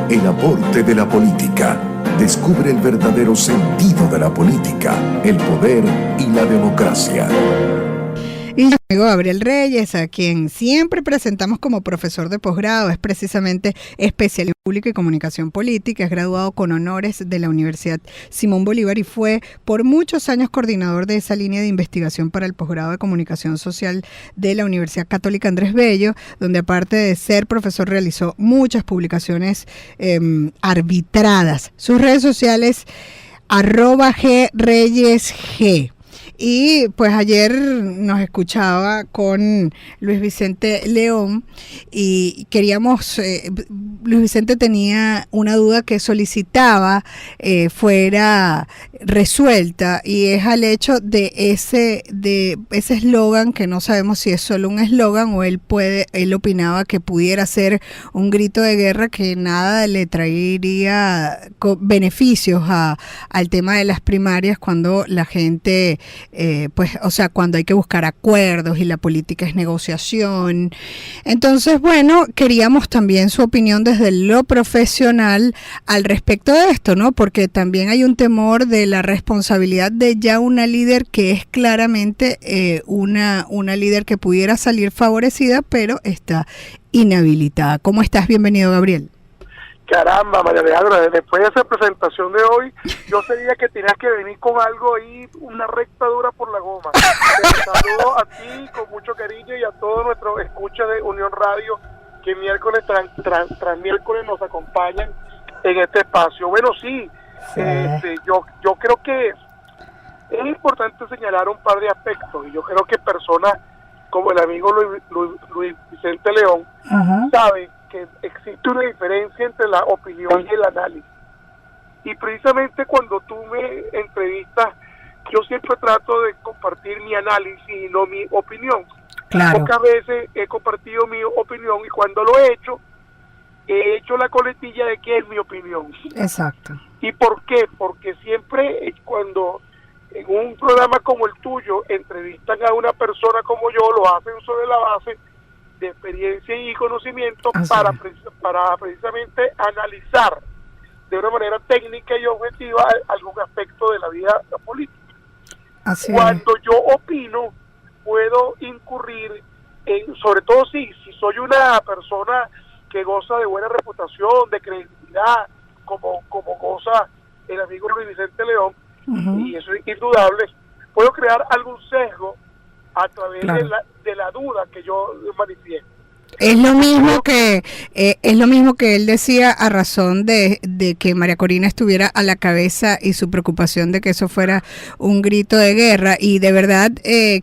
El aporte de la política. Descubre el verdadero sentido de la política, el poder y la democracia. Y mi amigo Gabriel Reyes, a quien siempre presentamos como profesor de posgrado, es precisamente especialista en pública y comunicación política, es graduado con honores de la Universidad Simón Bolívar y fue por muchos años coordinador de esa línea de investigación para el posgrado de comunicación social de la Universidad Católica Andrés Bello, donde aparte de ser profesor realizó muchas publicaciones arbitradas. Sus redes sociales @greyesg. Y pues ayer nos escuchaba con Luis Vicente León y queríamos, Luis Vicente tenía una duda que solicitaba fuera resuelta, y es al hecho de ese eslogan, que no sabemos si es solo un eslogan o él opinaba que pudiera ser un grito de guerra, que nada le traería beneficios al tema de las primarias cuando la gente cuando hay que buscar acuerdos y la política es negociación. Entonces, bueno, queríamos también su opinión desde lo profesional al respecto de esto, ¿no? Porque también hay un temor de la responsabilidad de ya una líder que es claramente una líder que pudiera salir favorecida, pero está inhabilitada. ¿Cómo estás? Bienvenido, Gabriel. Caramba, María Alejandra, después de esa presentación de hoy, yo sabía que tenías que venir con algo ahí, una recta dura por la goma. Te saludo a ti con mucho cariño y a todos nuestros escuchas de Unión Radio, que miércoles tras miércoles nos acompañan en este espacio. Bueno, sí. Yo creo que es importante señalar un par de aspectos, y yo creo que personas como el amigo Luis Vicente León saben que existe una diferencia entre la opinión y el análisis. Y precisamente cuando tú me entrevistas, yo siempre trato de compartir mi análisis y no mi opinión. Claro. Pocas veces he compartido mi opinión, y cuando lo he hecho la coletilla de que es mi opinión. Exacto. ¿Y por qué? Porque siempre cuando en un programa como el tuyo entrevistan a una persona como yo, lo hacen sobre la base de experiencia y conocimiento para precisamente analizar de una manera técnica y objetiva algún aspecto de la vida política. Cuando yo opino, puedo incurrir en, sobre todo si soy una persona que goza de buena reputación, de credibilidad, como goza el amigo Luis Vicente León, y eso es indudable, puedo crear algún sesgo a través de la duda que yo manifiesto. Es lo mismo que él decía a razón de que María Corina estuviera a la cabeza y su preocupación de que eso fuera un grito de guerra, y de verdad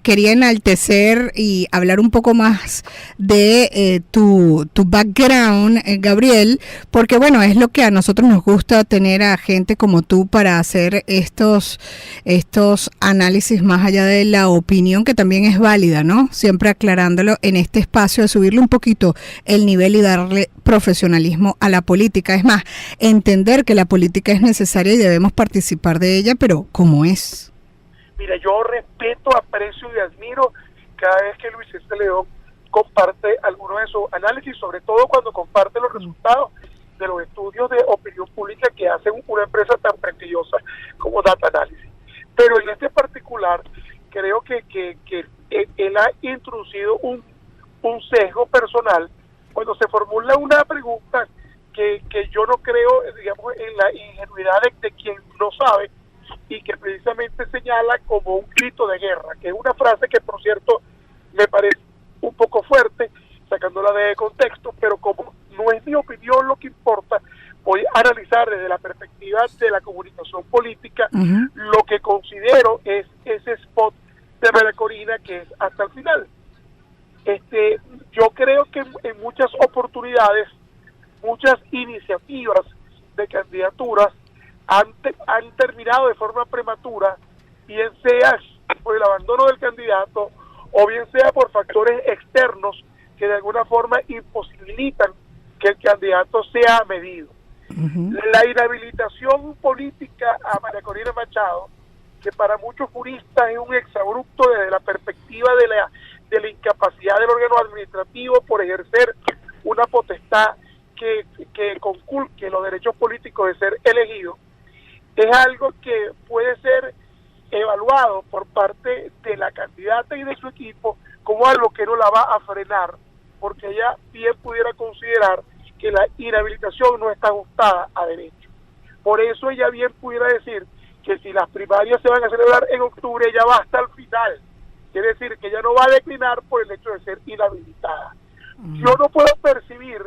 quería enaltecer y hablar un poco más de tu background, Gabriel, porque bueno, es lo que a nosotros nos gusta, tener a gente como tú para hacer estos análisis más allá de la opinión, que también es válida, ¿no? Siempre aclarándolo en este espacio, de subirle un poquito el nivel y darle profesionalismo a la política. Es más, entender que la política es necesaria y debemos participar de ella, pero ¿cómo es? Mira, yo respeto, aprecio y admiro cada vez que Luis Vicente León comparte alguno de sus análisis, sobre todo cuando comparte los resultados de los estudios de opinión pública que hace una empresa tan prestigiosa como Data Analysis. Pero en este particular, creo que él ha introducido un sesgo personal cuando se formula una pregunta que yo no creo, digamos, en la ingenuidad de quien no sabe, y que precisamente señala como un grito de guerra, que es una frase que, por cierto, me parece un poco fuerte, sacándola de contexto, pero como no es mi opinión lo que importa, voy a analizar desde la perspectiva de la comunicación política lo que considero es ese spot de María Corina, que es hasta el final. Yo creo que en muchas oportunidades, muchas iniciativas de candidaturas han terminado de forma prematura, bien sea por el abandono del candidato o bien sea por factores externos que de alguna forma imposibilitan que el candidato sea medido. La inhabilitación política a María Corina Machado, que para muchos juristas es un exabrupto desde la perspectiva de la incapacidad del órgano administrativo por ejercer una potestad que conculque los derechos políticos de ser elegido es algo que puede ser evaluado por parte de la candidata y de su equipo como algo que no la va a frenar, porque ella bien pudiera considerar que la inhabilitación no está ajustada a derecho. Por eso ella bien pudiera decir que si las primarias se van a celebrar en octubre, ella va hasta el final. Quiere decir que ella no va a declinar por el hecho de ser inhabilitada. Yo no puedo percibir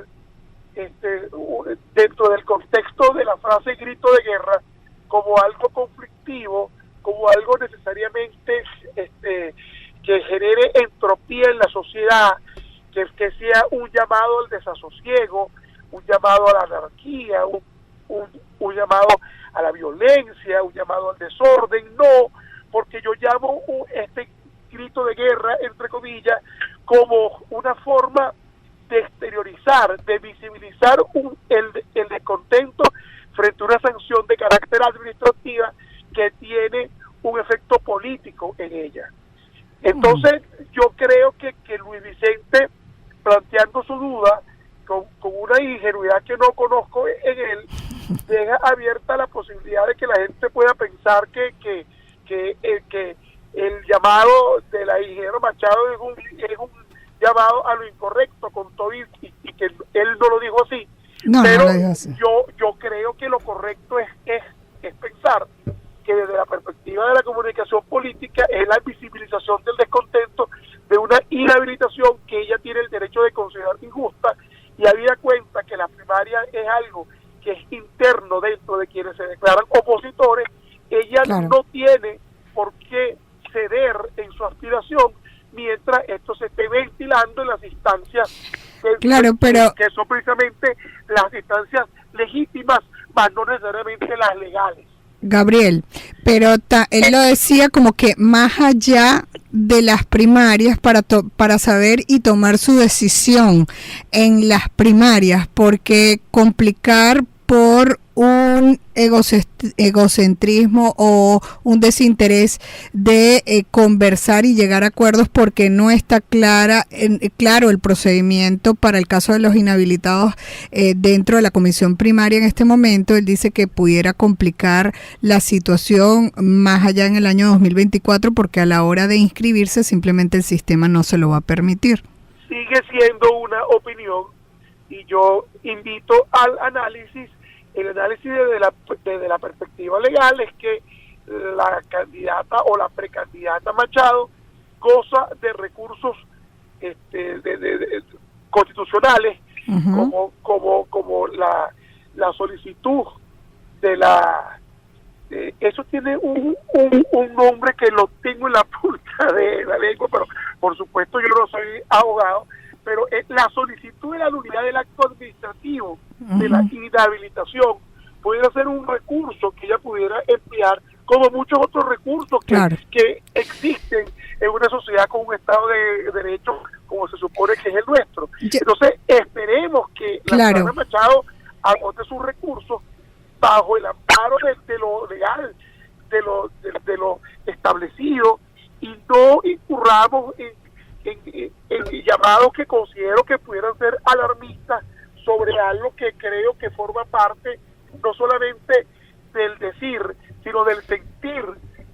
dentro del contexto de la frase grito de guerra como algo conflictivo, como algo necesariamente que genere entropía en la sociedad, que sea un llamado al desasosiego, un llamado a la anarquía, un llamado a la violencia, un llamado al desorden. No, porque yo llamo este grito de guerra, entre comillas, como una forma de exteriorizar, de visibilizar el descontento frente a una sanción de carácter administrativa que tiene un efecto político en ella. Entonces, yo creo que Luis Vicente, planteando su duda, con una ingenuidad que no conozco en él, deja abierta la posibilidad de que la gente pueda pensar que el llamado de la ingeniero Machado es un llamado a lo incorrecto, con todo y que él no lo dijo así. No, pero no lo dijo así. Yo creo que lo correcto es pensar que desde la perspectiva de la comunicación política es la visibilización del descontento de una inhabilitación que ella tiene el derecho de considerar injusta, y habida cuenta que la primaria es algo que es interno dentro de quienes se declaran opositores, ella no tiene por qué ceder en su aspiración mientras esto se esté ventilando en las instancias que son precisamente las instancias legítimas, más no necesariamente las legales. Gabriel, pero él lo decía como que más allá de las primarias para saber y tomar su decisión en las primarias, porque complicar por un egocentrismo o un desinterés de conversar y llegar a acuerdos porque no está claro el procedimiento para el caso de los inhabilitados dentro de la comisión primaria en este momento. Él dice que pudiera complicar la situación más allá en el año 2024 porque a la hora de inscribirse simplemente el sistema no se lo va a permitir. Sigue siendo una opinión y yo invito al análisis. El análisis desde la perspectiva legal es que la candidata o la precandidata Machado goza de recursos constitucionales, como la solicitud de la eso tiene un nombre que lo tengo en la punta de la lengua, pero por supuesto yo no soy abogado, pero la solicitud de la nulidad del acto administrativo de la inhabilitación pudiera ser un recurso que ella pudiera emplear como muchos otros recursos que existen en una sociedad con un Estado de Derecho como se supone que es el nuestro. Entonces esperemos que la señora Machado agote sus recursos bajo el amparo de lo legal, de lo establecido, y no incurramos en llamados que considero que pudieran ser alarmistas sobre algo que creo que forma parte no solamente del decir, sino del sentir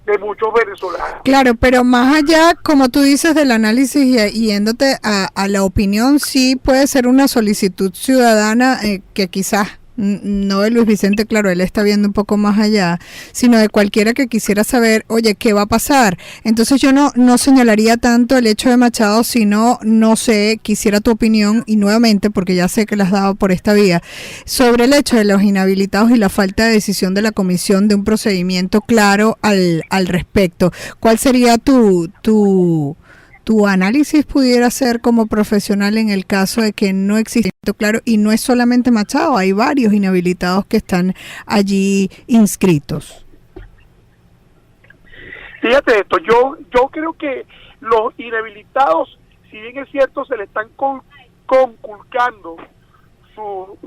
de muchos venezolanos. Claro, pero más allá, como tú dices, del análisis y yéndote a la opinión, sí puede ser una solicitud ciudadana que quizás no de Luis Vicente, claro, él está viendo un poco más allá, sino de cualquiera que quisiera saber, oye, ¿qué va a pasar? Entonces yo no señalaría tanto el hecho de Machado, sino, no sé, quisiera tu opinión, y nuevamente, porque ya sé que la has dado por esta vía, sobre el hecho de los inhabilitados y la falta de decisión de la comisión de un procedimiento claro al respecto. ¿Cuál sería tu análisis pudiera ser como profesional en el caso de que no existe claro, y no es solamente Machado, hay varios inhabilitados que están allí inscritos? Fíjate esto, yo creo que los inhabilitados, si bien es cierto, se le están conculcando su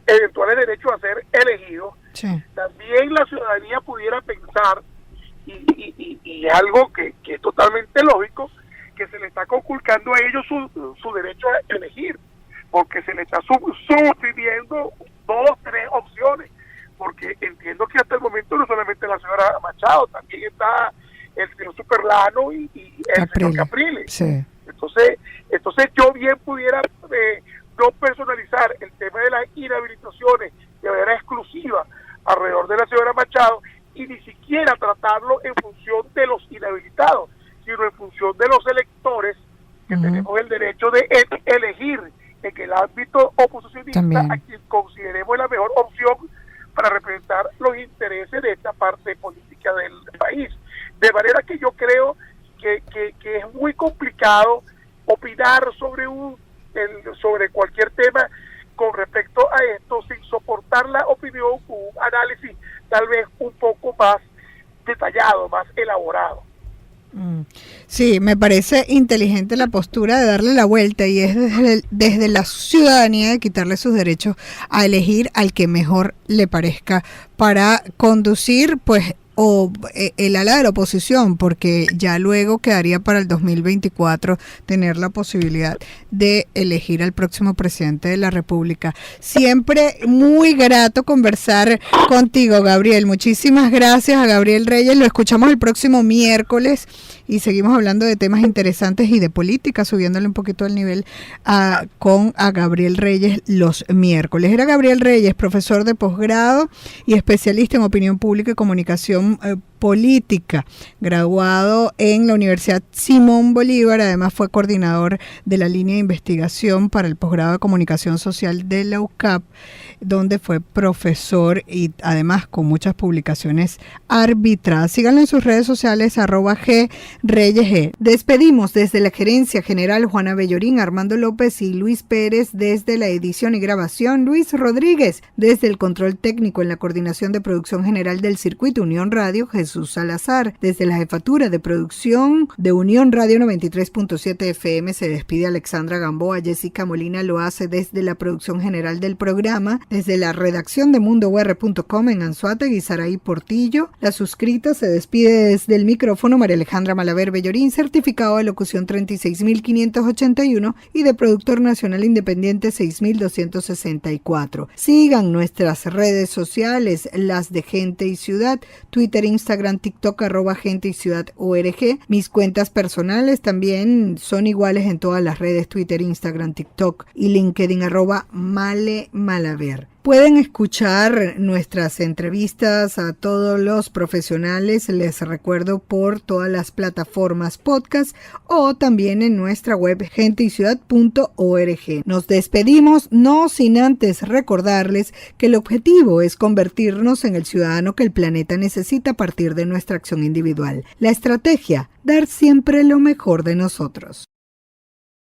eventual derecho a ser elegidos, también la ciudadanía pudiera pensar, y algo que es totalmente lógico, que se le está conculcando a ellos su derecho a elegir, porque se le está sugiriendo 2, 3 opciones, porque entiendo que hasta el momento no solamente la señora Machado, también está el señor Superlano y el señor Capriles. Sí. Entonces yo bien pudiera no personalizar el tema de las inhabilitaciones de manera exclusiva alrededor de la señora Machado y ni siquiera tratarlo en función de los inhabilitados, sino en función de los electores que tenemos el derecho de elegir en el ámbito oposicionista a quien consideremos la mejor opción para representar los intereses de esta parte política del país. De manera que yo creo que es muy complicado opinar sobre cualquier tema con respecto a esto sin soportar la opinión con un análisis tal vez un poco más detallado, más elaborado. Sí, me parece inteligente la postura de darle la vuelta y es desde la ciudadanía de quitarle sus derechos a elegir al que mejor le parezca para conducir pues o el ala de la oposición, porque ya luego quedaría para el 2024 tener la posibilidad de elegir al próximo presidente de la República. Siempre muy grato conversar contigo, Gabriel. Muchísimas gracias a Gabriel Reyes. Lo escuchamos el próximo miércoles y seguimos hablando de temas interesantes y de política, subiéndole un poquito el nivel con Gabriel Reyes los miércoles. Era Gabriel Reyes, profesor de posgrado y especialista en opinión pública y comunicación política, graduado en la Universidad Simón Bolívar. Además fue coordinador de la línea de investigación para el posgrado de comunicación social de la UCAP, donde fue profesor y además con muchas publicaciones arbitradas. Síganlo en sus redes sociales @greyesg. Despedimos desde la gerencia general Juana Bellorín, Armando López y Luis Pérez desde la edición y grabación, Luis Rodríguez desde el control técnico en la coordinación de producción general del circuito Unión Radio, Jesús Salazar. Desde la jefatura de producción de Unión Radio 93.7 FM se despide Alexandra Gamboa. Jessica Molina lo hace desde la producción general del programa. Desde la redacción de mundour.com en Anzoátegui, Saraí Portillo. La suscrita se despide desde el micrófono María Alejandra Malaver Bellorín, certificado de locución 36.581 y de productor nacional independiente 6.264. Sigan nuestras redes sociales, las de Gente y Ciudad, Twitter, Instagram, TikTok, @Gente y Ciudad ORG. Mis cuentas personales también son iguales en todas las redes, Twitter, Instagram, TikTok y LinkedIn, @MaleMalaver. Pueden escuchar nuestras entrevistas a todos los profesionales, les recuerdo, por todas las plataformas podcast o también en nuestra web genteyciudad.org. Nos despedimos, no sin antes recordarles que el objetivo es convertirnos en el ciudadano que el planeta necesita a partir de nuestra acción individual. La estrategia, dar siempre lo mejor de nosotros.